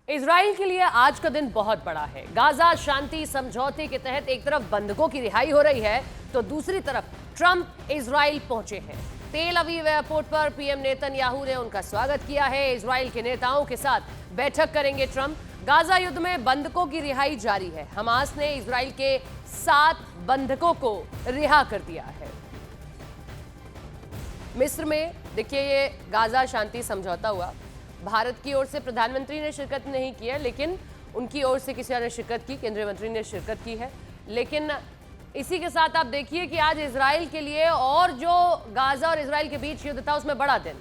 Israel के लिए आज का दिन बहुत बड़ा है। गाजा शांति समझौते के तहत एक तरफ बंधकों की रिहाई हो रही है तो दूसरी तरफ ट्रंप इजराइल पहुंचे हैं। तेल अवीव एयरपोर्ट पर पीएम नेतन्याहू ने उनका स्वागत किया है। इजराइल के नेताओं के साथ बैठक करेंगे ट्रंप। गाजा युद्ध में बंधकों की रिहाई जारी है। हमास ने इजराइल के 7 बंधकों को रिहा कर दिया है। मिस्र में देखिए ये गाजा शांति समझौता हुआ। भारत की ओर से प्रधानमंत्री ने शिरकत नहीं की है, लेकिन उनकी ओर से किसी ने शिरकत की, केंद्रीय मंत्री ने शिरकत की है। लेकिन इसी के साथ आप देखिए कि आज इजराइल के लिए और जो गाजा और इजराइल के बीच युद्ध था उसमें बड़ा दिन।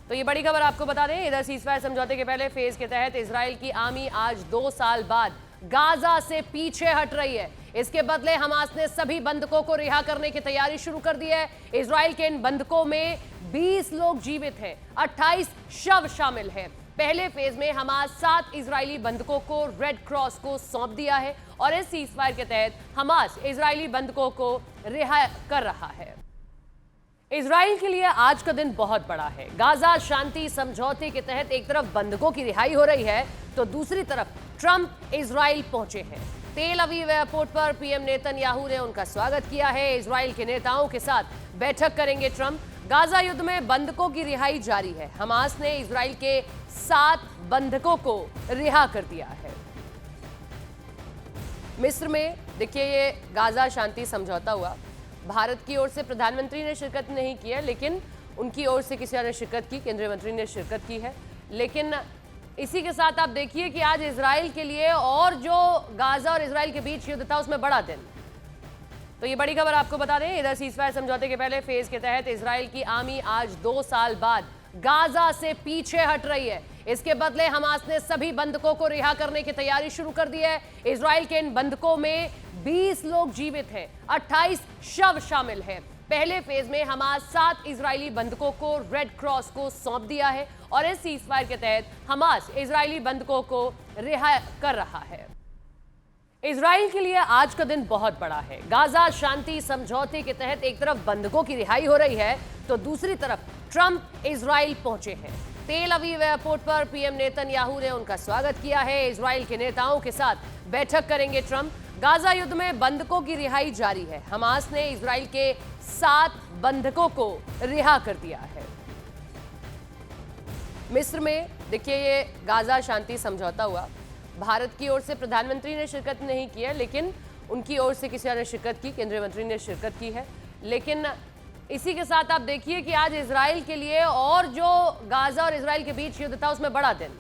तो ये बड़ी खबर आपको बता दें, इधर सीजफायर समझौते के पहले फेज के तहत इजराइल की आर्मी आज 2 साल बाद गाजा से पीछे हट रही है। इसके बदले हमास ने सभी बंधकों को रिहा करने की तैयारी शुरू कर दी है। इजराइल के इन बंधकों में 20 लोग जीवित हैं, 28 शव शामिल हैं। पहले फेज में हमास 7 इजरायली बंधकों को रेड क्रॉस को सौंप दिया है और इस सीजफायर के तहत हमास इजरायली बंधकों को रिहा कर रहा है। इजराइल के लिए आज का दिन बहुत बड़ा है। गाजा शांति समझौते के तहत एक तरफ बंधकों की रिहाई हो रही है तो दूसरी तरफ ट्रंप इजराइल पहुंचे हैं। तेल अवीव एयरपोर्ट पर पीएम नेतन्याहू ने उनका स्वागत किया है। इजराइल के नेताओं के साथ बैठक करेंगे ट्रंप। गाजा युद्ध में बंधकों की रिहाई जारी है। हमास ने इजराइल के 7 बंधकों को रिहा कर दिया है। मिस्र में देखिए ये गाजा शांति समझौता हुआ। भारत की ओर से प्रधानमंत्री ने शिरकत नहीं की है, लेकिन उनकी ओर से किसी ने शिरकत की, केंद्रीय मंत्री ने शिरकत की है। लेकिन इसी के साथ आप देखिए कि आज इजराइल के लिए और जो गाजा और इजराइल के बीच युद्ध था उसमें बड़ा दिन। तो ये बड़ी खबर आपको बता दें, इधर सीजफायर समझौते के पहले फेज के तहत इजराइल की आर्मी आज 2 साल बाद गाजा से पीछे हट रही है। इसके बदले हमास ने सभी बंधकों को रिहा करने की तैयारी शुरू कर दी है। इजराइल के इन बंधकों में 20 लोग जीवित हैं, 28 शव शामिल हैं। पहले फेज में हमास 7 इजरायली बंधकों को रेड क्रॉस को सौंप दिया है और इस सीजफायर के तहत हमास इजरायली बंधकों को रिहा कर रहा है। इजराइल के लिए आज का दिन बहुत बड़ा है। गाजा शांति समझौते के तहत एक तरफ बंधकों की रिहाई हो रही है तो दूसरी तरफ ट्रंप इजराइल पहुंचे हैं। तेल अवीव एयरपोर्ट पर पीएम नेतन्याहू ने उनका स्वागत किया है। इजराइल के नेताओं के साथ बैठक करेंगे ट्रंप। गाजा युद्ध में बंधकों की रिहाई जारी है। हमास ने इजराइल के 7 बंधकों को रिहा कर दिया है। मिस्र में देखिए ये गाजा शांति समझौता हुआ। भारत की ओर से प्रधानमंत्री ने शिरकत नहीं की है, लेकिन उनकी ओर से किसी ने शिरकत की, केंद्रीय मंत्री ने शिरकत की है। लेकिन इसी के साथ आप देखिए कि आज इजराइल के लिए और जो गाजा और इजराइल के बीच युद्ध था उसमें बड़ा दिन।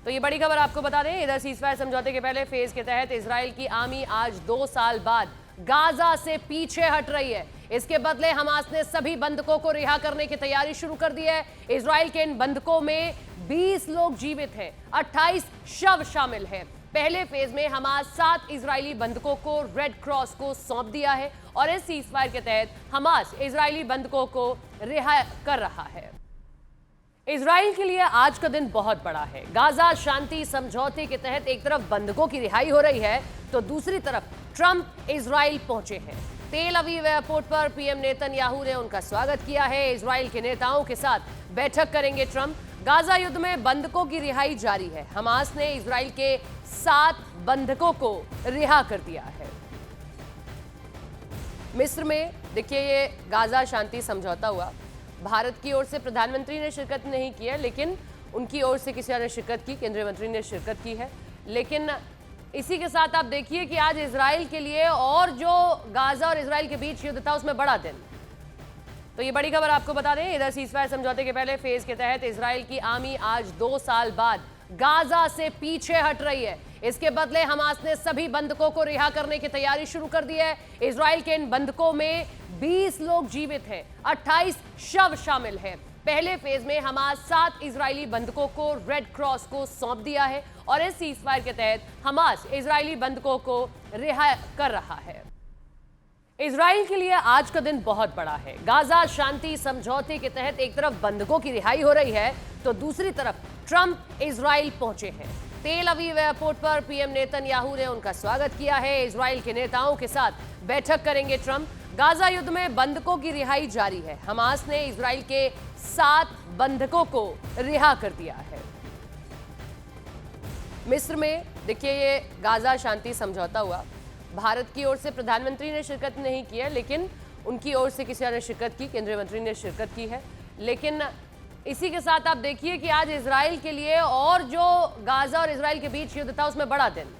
तो ये बड़ी खबर आपको बता दें, इधर सीजफायर समझौते के पहले फेज के तहत इजराइल की आर्मी आज 2 साल बाद गाजा से पीछे हट रही है। इसके बदले हमास ने सभी बंधकों को रिहा करने की तैयारी शुरू कर दी है। इजराइल के इन बंधकों में 20 लोग जीवित हैं, 28 शव शामिल हैं। पहले फेज में हमास 7 इजरायली बंधकों को रेड क्रॉस को सौंप दिया है और इस सीजफायर के तहत हमास इजरायली बंधकों को रिहा कर रहा है। इजराइल के लिए आज का दिन बहुत बड़ा है। गाजा शांति समझौते के तहत एक तरफ बंधकों की रिहाई हो रही है तो दूसरी तरफ ट्रंप इजराइल पहुंचे हैं। तेल अवीव एयरपोर्ट पर पीएम नेतन्याहू ने उनका स्वागत किया है। इजराइल के नेताओं के साथ बैठक करेंगे ट्रंप। गाजा युद्ध में बंधकों की रिहाई जारी है। हमास ने इजराइल के 7 बंधकों को रिहा कर दिया है। मिस्र में देखिए ये गाजा शांति समझौता हुआ। भारत की ओर से प्रधानमंत्री ने शिरकत नहीं की है, लेकिन उनकी ओर से किसी ने शिरकत की, केंद्रीय मंत्री ने शिरकत की है। लेकिन इसी के साथ आप देखिए कि आज इजराइल के लिए और जो गाजा और इजराइल के बीच युद्ध था उसमें बड़ा दिन। तो ये बड़ी खबर आपको बता दें, इधर सीजफायर समझौते के पहले फेज के तहत इजराइल की आर्मी आज 2 साल बाद गाजा से पीछे हट रही है। इसके बदले हमास ने सभी बंधकों को रिहा करने की तैयारी शुरू कर दी है। इजराइल के इन बंधकों में 20 लोग जीवित हैं, 28 शव शामिल हैं। पहले फेज में हमास 7 इजरायली बंधकों को रेड क्रॉस को सौंप दिया है और इस सीजफायर के तहत हमास इजरायली बंधकों को रिहा कर रहा है। इजराइल के लिए आज का दिन बहुत बड़ा है। गाजा शांति समझौते के तहत एक तरफ बंधकों की रिहाई हो रही है तो दूसरी तरफ ट्रंप इजराइल पहुंचे हैं। तेल अवीव एयरपोर्ट पर पीएम नेतन्याहू ने उनका स्वागत किया है। इजराइल के नेताओं के साथ बैठक करेंगे ट्रंप। गाजा युद्ध में बंधकों की रिहाई जारी है। हमास ने इजराइल के 7 बंधकों को रिहा कर दिया है। मिस्र में देखिए ये गाजा शांति समझौता हुआ। भारत की ओर से प्रधानमंत्री ने शिरकत नहीं की है, लेकिन उनकी ओर से किसी और ने शिरकत की, केंद्रीय मंत्री ने शिरकत की है। लेकिन इसी के साथ आप देखिए कि आज इजराइल के लिए और जो गाजा और इजराइल के बीच युद्ध था उसमें बड़ा दिन।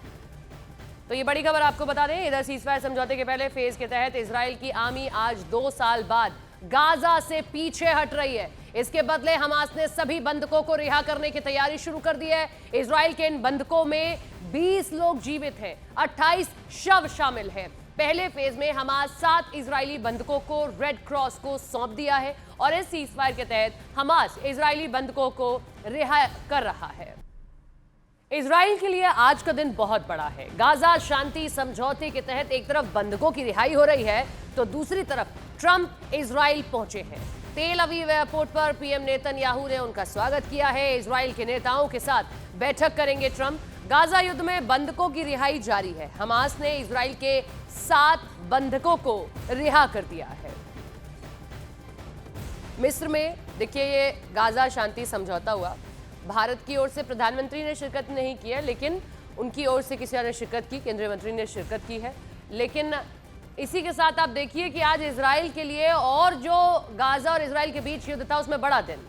तो ये बड़ी खबर आपको बता दें, इधर सीजफायर समझौते के पहले फेज के तहत इजराइल की आर्मी आज 2 साल बाद गाजा से पीछे हट रही है। इसके बदले हमास ने सभी बंधकों को रिहा करने की तैयारी शुरू कर दी है। इजराइल के इन बंधकों में 20 लोग जीवित हैं, 28 शव शामिल हैं। पहले फेज में हमास 7 इजरायली बंधकों को रेड क्रॉस को सौंप दिया है और इस सीजफायर के तहत हमास इजरायली बंधकों को रिहा कर रहा है। इजराइल के लिए आज का दिन बहुत बड़ा है। गाजा शांति समझौते के तहत एक तरफ बंधकों की रिहाई हो रही है, तो दूसरी तरफ ट्रंप इजराइल पहुंचे हैं। तेल अवीव एयरपोर्ट पर पीएम नेतन्याहू ने उनका स्वागत किया है। इजराइल के नेताओं के साथ बैठक करेंगे ट्रंप। गाजा युद्ध में बंधकों की रिहाई जारी है। हमास ने इजराइल के 7 बंधकों को रिहा कर दिया है। मिस्र में देखिए ये गाजा शांति समझौता हुआ। भारत की ओर से प्रधानमंत्री ने शिरकत नहीं की है, लेकिन उनकी ओर से किसी और ने शिरकत की, केंद्रीय मंत्री ने शिरकत की है। लेकिन इसी के साथ आप देखिए कि आज इजराइल के लिए और जो गाजा और इजराइल के बीच युद्ध था उसमें बड़ा दिन।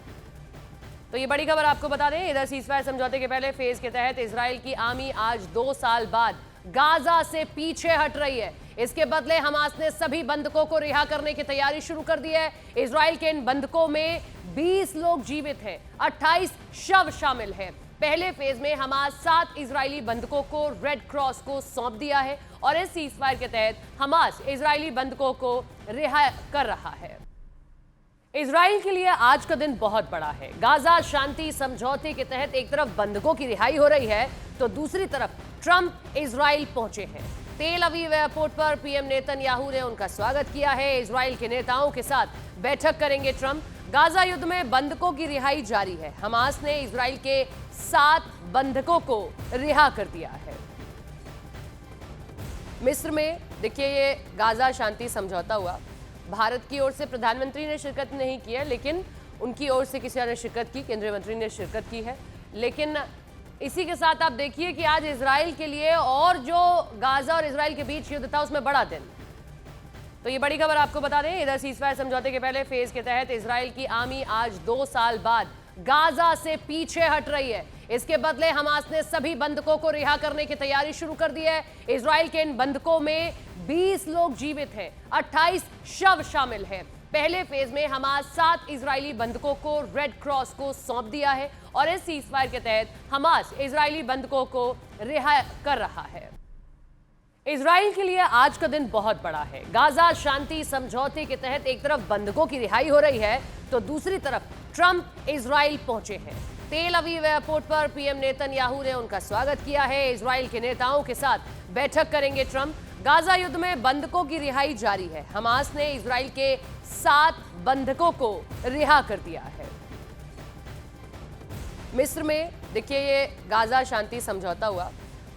तो ये बड़ी खबर आपको बता दें, इधर सीजफायर समझौते के पहले फेज के तहत इजराइल की आर्मी आज 2 साल बाद गाजा से पीछे हट रही है। इसके बदले हमास ने सभी बंधकों को रिहा करने की तैयारी शुरू कर दी है। इजराइल के इन बंधकों में 20 लोग जीवित हैं, 28 शव शामिल हैं। पहले फेज में हमास 7 इजरायली बंधकों को रेड क्रॉस को सौंप दिया है और इस सीजफायर के तहत हमास इजरायली बंधकों को रिहा कर रहा है। इजराइल के लिए आज का दिन बहुत बड़ा है। गाजा शांति समझौते के तहत एक तरफ बंधकों की रिहाई हो रही है, तो दूसरी तरफ ट्रंप इजराइल पहुंचे हैं। तेल अवीव एयरपोर्ट पर पीएम नेतन्याहू ने उनका स्वागत किया है। इजराइल के नेताओं के साथ बैठक करेंगे ट्रंप। गाजा युद्ध में बंधकों की रिहाई जारी है। हमास ने इजराइल के 7 बंधकों को रिहा कर दिया है। मिस्र में देखिए ये गाजा शांति समझौता हुआ। भारत की ओर से प्रधानमंत्री ने शिरकत नहीं की है, लेकिन उनकी ओर से किसी और ने शिरकत की, केंद्रीय मंत्री ने शिरकत की है। लेकिन इसी के साथ आप देखिए कि आज इजराइल के लिए और जो गाजा और इजराइल के बीच युद्ध था उसमें बड़ा दिन। तो ये बड़ी खबर आपको बता दें, इधर सीजफायर समझौते के पहले फेज के तहत इजराइल की आर्मी आज 2 साल बाद गाजा से पीछे हट रही है। इसके बदले हमास ने सभी बंधकों को रिहा करने की तैयारी शुरू कर दी है। इजराइल के इन बंधकों में 20 लोग जीवित हैं, 28 शव शामिल हैं। पहले फेज में हमास 7 इजरायली बंधकों को रेड क्रॉस को सौंप दिया है और इस सीजफायर के तहत हमास इजरायली बंधकों को रिहा कर रहा है। इजराइल के लिए आज का दिन बहुत बड़ा है। गाजा शांति समझौते के तहत एक तरफ बंधकों की रिहाई हो रही है, तो दूसरी तरफ ट्रंप इजराइल पहुंचे हैं। तेल अवीव एयरपोर्ट पर पीएम नेतन्याहू ने उनका स्वागत किया है। इजराइल के नेताओं के साथ बैठक करेंगे ट्रंप। गाजा युद्ध में बंधकों की रिहाई जारी है। हमास ने इजराइल के 7 बंधकों को रिहा कर दिया है। मिस्र में देखिए ये गाजा शांति समझौता हुआ।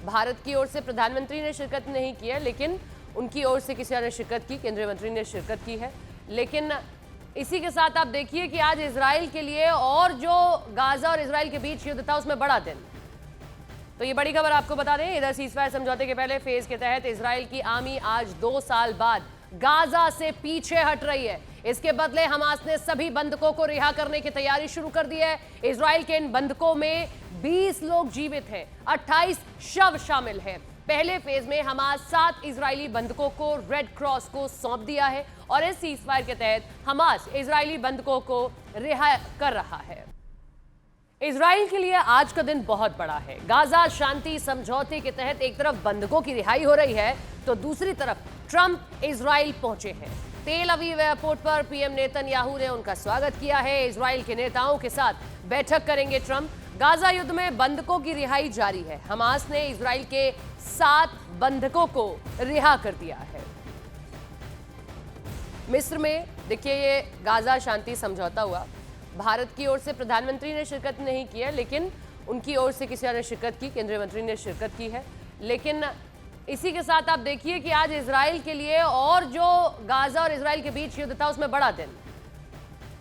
भारत की ओर से प्रधानमंत्री ने शिरकत नहीं की है, लेकिन उनकी ओर से किसी और ने शिरकत की, केंद्रीय मंत्री ने शिरकत की है। लेकिन इसी के साथ आप देखिए कि आज इजराइल के लिए और जो गाजा और इजराइल के बीच युद्ध था उसमें बड़ा दिन। तो ये बड़ी खबर आपको बता दें, इधर सीजफायर समझौते के पहले फेज के तहत इजराइल की आर्मी आज 2 साल बाद गाजा से पीछे हट रही है। इसके बदले हमास ने सभी बंधकों को रिहा करने की तैयारी शुरू कर दी है। इजराइल के इन बंधकों में 20 लोग जीवित हैं, 28 शव शामिल हैं। पहले फेज में हमास 7 इजरायली बंधकों को रेड क्रॉस को सौंप दिया है और इस सीजफायर के तहत हमास इजरायली बंधकों को रिहा कर रहा है। इजराइल के लिए आज का दिन बहुत बड़ा है। गाजा शांति समझौते के तहत एक तरफ बंधकों की रिहाई हो रही है, तो दूसरी तरफ ट्रंप इजराइल पहुंचे हैं। तेल अवीव एयरपोर्ट पर पीएम नेतन्याहू ने उनका स्वागत किया है। इजराइल के नेताओं के साथ बैठक करेंगे ट्रंप। गाजा युद्ध में बंधकों की रिहाई जारी है। हमास ने इजराइल के 7 बंधकों को रिहा कर दिया है। मिस्र में देखिए ये गाजा शांति समझौता हुआ। भारत की ओर से प्रधानमंत्री ने शिरकत नहीं की है, लेकिन उनकी ओर से किसी और ने शिरकत की, केंद्रीय मंत्री ने शिरकत की है। लेकिन इसी के साथ आप देखिए कि आज इजराइल के लिए और जो गाजा और इजराइल के बीच युद्ध था उसमें बड़ा दिन।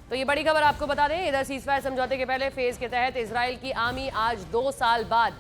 तो ये बड़ी खबर आपको बता दें, इधर सीजफायर समझौते के पहले फेज के तहत इजराइल की आर्मी आज 2 साल बाद